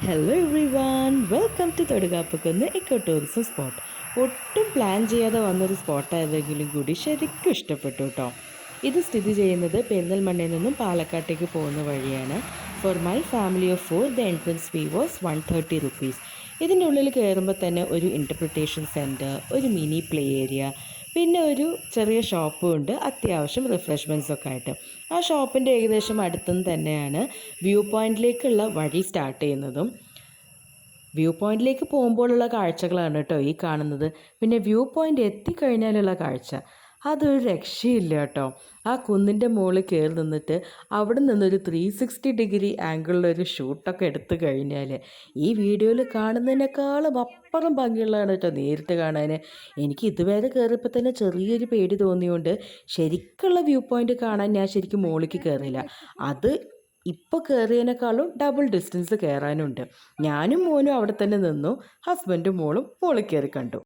Hello everyone, welcome to Thodukappukunnu eco tourism spot. ഒട്ടും plan ചെയ്യാതെ വന്നൊരു സ്പോട്ടായതെങ്കിലും കൂടി ശരിക്കും ഇഷ്ടപ്പെട്ടു കേട്ടോ. ഇത് സ്ഥിതി ചെയ്യുന്നത് പെരിന്തൽമണ്ണയിൽ നിന്നും പാലക്കാട്ടേക്ക് പോകുന്ന വഴിയാണ്. For my family of 4 the entrance fee was 130 rupees. ഇതിൻ്റെ ഉള്ളിൽ കയറുമ്പോൾ തന്നെ ഒരു ഇൻ്റർപ്രിട്ടേഷൻ സെൻറ്റർ, ഒരു മിനി പ്ലേ ഏരിയ, പിന്നെ ഒരു ചെറിയ ഷോപ്പും ഉണ്ട്, അത്യാവശ്യം റിഫ്രഷ്മെൻറ്റ്സ് ഒക്കെ ആയിട്ട്. ആ ഷോപ്പിൻ്റെ ഏകദേശം അടുത്തുനിന്ന് തന്നെയാണ് വ്യൂ പോയിൻറ്റിലേക്കുള്ള വഴി സ്റ്റാർട്ട് ചെയ്യുന്നതും. വ്യൂ പോയിൻറ്റിലേക്ക് പോകുമ്പോഴുള്ള കാഴ്ചകളാണ് കേട്ടോ ഈ കാണുന്നത്. പിന്നെ വ്യൂ പോയിൻ്റ് എത്തിക്കഴിഞ്ഞാലുള്ള കാഴ്ച അതൊരു രക്ഷയില്ല കേട്ടോ. ആ കുന്നിൻ്റെ മുകളിൽ കയറി നിന്നിട്ട് അവിടെ നിന്നൊരു 360 ഡിഗ്രി ആംഗിളിലൊരു ഷൂട്ടൊക്കെ എടുത്തു കഴിഞ്ഞാൽ ഈ വീഡിയോയിൽ കാണുന്നതിനേക്കാളും അപ്പുറം ഭംഗിയുള്ളതാണ് കേട്ടോ നേരിട്ട് കാണാൻ. എനിക്ക് ഇതുവരെ കയറിയപ്പോൾ തന്നെ ചെറിയൊരു പേടി തോന്നിയുകൊണ്ട് ശരിക്കുള്ള വ്യൂ പോയിൻ്റ് കാണാൻ ഞാൻ ശരിക്കും മുകളിലേക്ക് കയറിയില്ല. അത് ഇപ്പോൾ കയറിയതിനേക്കാളും ഡബിൾ ഡിസ്റ്റൻസ് കയറാനുണ്ട്. ഞാനും മോനും അവിടെ തന്നെ നിന്നു, ഹസ്ബൻഡും മോളും മുകളിൽ കയറി കണ്ടു.